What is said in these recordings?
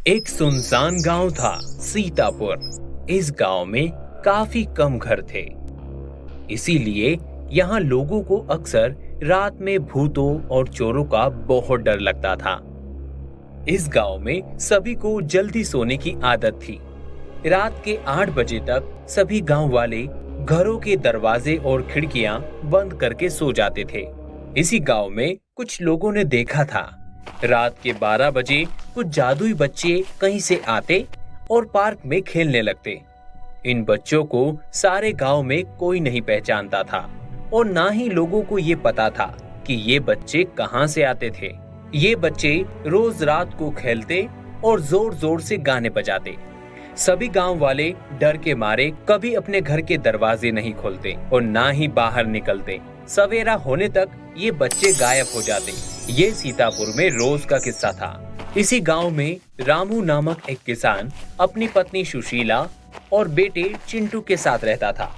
एक सुनसान गांव था, सीतापुर। इस गांव में काफी कम घर थे, इसीलिए यहाँ लोगों को अक्सर रात में भूतों और चोरों का बहुत डर लगता था। इस गांव में सभी को जल्दी सोने की आदत थी। रात के 8 बजे तक सभी गांव वाले घरों के दरवाजे और खिड़कियां बंद करके सो जाते थे। इसी गांव में कुछ लोगों ने देखा था, रात के 12 बजे कुछ जादुई बच्चे कहीं से आते और पार्क में खेलने लगते। इन बच्चों को सारे गांव में कोई नहीं पहचानता था और ना ही लोगों को ये पता था कि ये बच्चे कहां से आते थे। ये बच्चे रोज रात को खेलते और जोर जोर से गाने बजाते। सभी गांव वाले डर के मारे कभी अपने घर के दरवाजे नहीं खोलते और ना ही बाहर निकलते। सवेरा होने तक ये बच्चे गायब हो जाते। ये सीतापुर में रोज का किस्सा था। इसी गांव में रामू नामक एक किसान अपनी पत्नी सुशीला और बेटे चिंटू के साथ रहता था।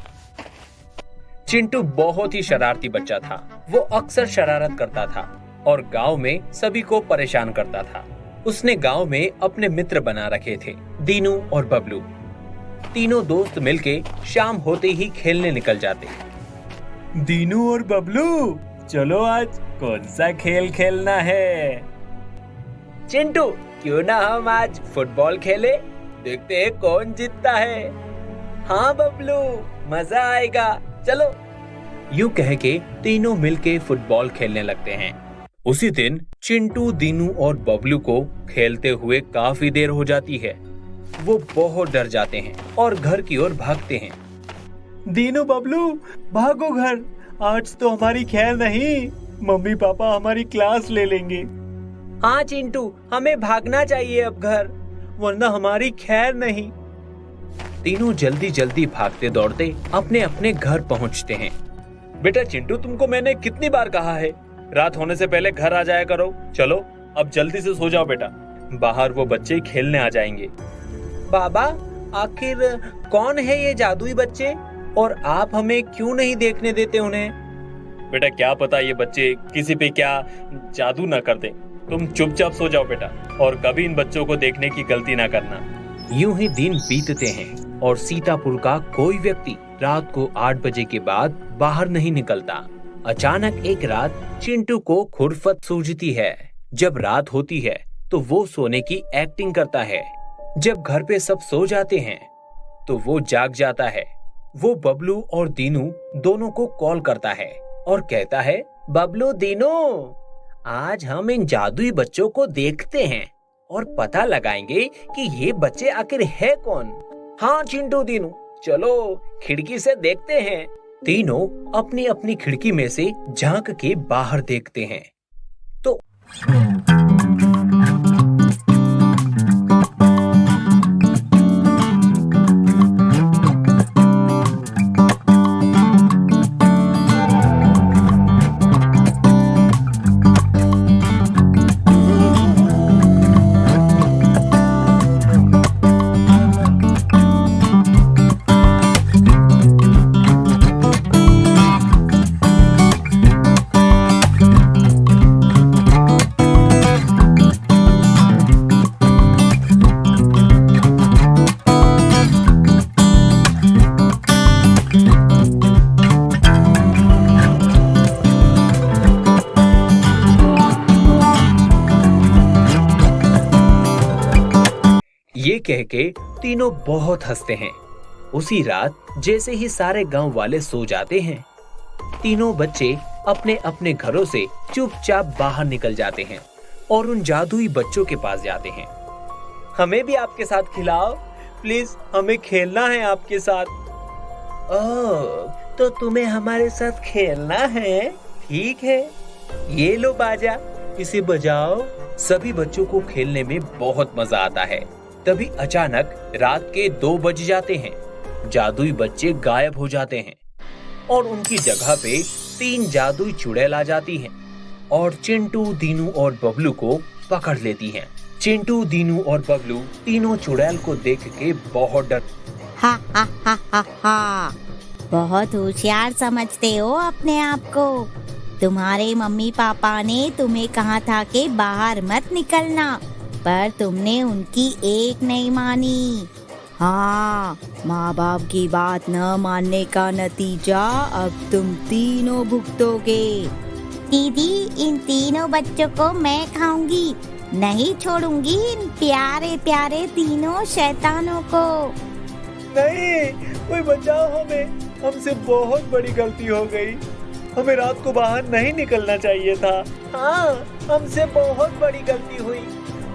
चिंटू बहुत ही शरारती बच्चा था। वो अक्सर शरारत करता था और गांव में सभी को परेशान करता था। उसने गांव में अपने मित्र बना रखे थे, दीनू और बबलू। तीनों दोस्त मिलके शाम होते ही खेलने निकल जाते। दीनू और बबलू, चलो आज कौन सा खेल खेलना है? चिंटू, क्यों ना हम आज फुटबॉल खेले, देखते हैं कौन जीतता है। हाँ बबलू, मजा आएगा, चलो। यूं कह के तीनों मिलके फुटबॉल खेलने लगते हैं। उसी दिन चिंटू, दीनू और बबलू को खेलते हुए काफी देर हो जाती है। वो बहुत डर जाते हैं और घर की ओर भागते हैं। दीनू, बबलू, भागो घर, आज तो हमारी खैर नहीं, मम्मी पापा हमारी क्लास ले लेंगे। हाँ चिंटू, हमें भागना चाहिए अब घर, वरना हमारी खैर नहीं। तीनों जल्दी जल्दी भागते दौड़ते अपने अपने घर पहुंचते हैं। बेटा चिंटू, तुमको मैंने कितनी बार कहा है, रात होने से पहले घर आ जाया करो। चलो अब जल्दी से सो जाओ बेटा, बाहर वो बच्चे खेलने आ जाएंगे। बाबा, आखिर कौन है ये जादुई बच्चे और आप हमें क्यों नहीं देखने देते उन्हें? बेटा क्या पता ये बच्चे किसी पे क्या जादू ना कर दें। तुम चुपचाप सो जाओ बेटा और कभी इन बच्चों को देखने की गलती ना करना। यूं ही दिन बीतते हैं और सीतापुर का कोई व्यक्ति रात को 8 बजे के बाद बाहर नहीं निकलता। अचानक एक रात चिंटू को खुरफत सूझती है। जब रात होती है तो वो सोने की एक्टिंग करता है। जब घर पे सब सो जाते हैं तो वो जाग जाता है। वो बबलू और दीनू दोनों को कॉल करता है और कहता है, बबलू, दीनू, आज हम इन जादुई बच्चों को देखते हैं और पता लगाएंगे कि ये बच्चे आखिर है कौन। हाँ चिंटू, दीनू, चलो खिड़की से देखते हैं। तीनों अपनी अपनी खिड़की में से झांक के बाहर देखते हैं तो ये कह के तीनों बहुत हंसते हैं। उसी रात जैसे ही सारे गांव वाले सो जाते हैं, तीनों बच्चे अपने अपने घरों से चुपचाप बाहर निकल जाते हैं और उन जादुई बच्चों के पास जाते हैं। हमें भी आपके साथ खिलाओ, प्लीज, हमें खेलना है आपके साथ। ओह, तो तुम्हें हमारे साथ खेलना है? ठीक है, ये लो बाजा, इसे बजाओ। सभी बच्चों को खेलने में बहुत मजा आता है। तभी अचानक रात के 2 बज जाते हैं। जादुई बच्चे गायब हो जाते हैं और उनकी जगह पे 3 जादुई चुड़ैल आ जाती हैं और चिंटू, दीनू और बबलू को पकड़ लेती हैं। चिंटू, दीनू और बबलू तीनों चुड़ैल को देख के बहुत डर। हा हा हा हा हा, बहुत होशियार समझते हो अपने आप को। तुम्हारे मम्मी पापा ने तुम्हें कहा था कि बाहर मत निकलना, पर तुमने उनकी एक नहीं मानी। हाँ, माँ बाप की बात न मानने का नतीजा अब तुम तीनों भुगतोगे। दीदी, इन तीनों बच्चों को मैं खाऊंगी, नहीं छोड़ूंगी इन प्यारे प्यारे तीनों शैतानों को। नहीं, कोई बचाओ हमें, हमसे बहुत बड़ी गलती हो गई, हमें रात को बाहर नहीं निकलना चाहिए था। हाँ, हमसे बहुत बड़ी गलती हुई,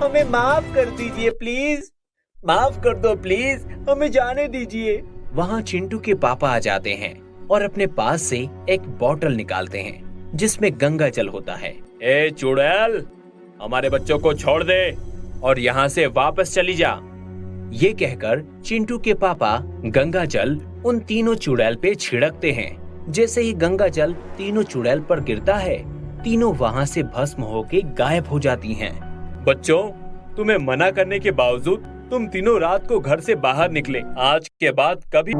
हमें माफ कर दीजिए प्लीज, माफ कर दो प्लीज, हमें जाने दीजिए। वहाँ चिंटू के पापा आ जाते हैं और अपने पास से एक बोतल निकालते हैं जिसमें गंगा जल होता है। ए चुड़ैल, हमारे बच्चों को छोड़ दे और यहाँ से वापस चली जा। ये कहकर चिंटू के पापा गंगा जल उन तीनों चुड़ैल पे छिड़कते हैं। जैसे ही गंगा जल तीनों चुड़ैल पर गिरता है, तीनों वहाँ से भस्म होके गायब हो जाती हैं। बच्चों, तुम्हें मना करने के बावजूद तुम तीनों रात को घर से बाहर निकले। आज के बाद कभी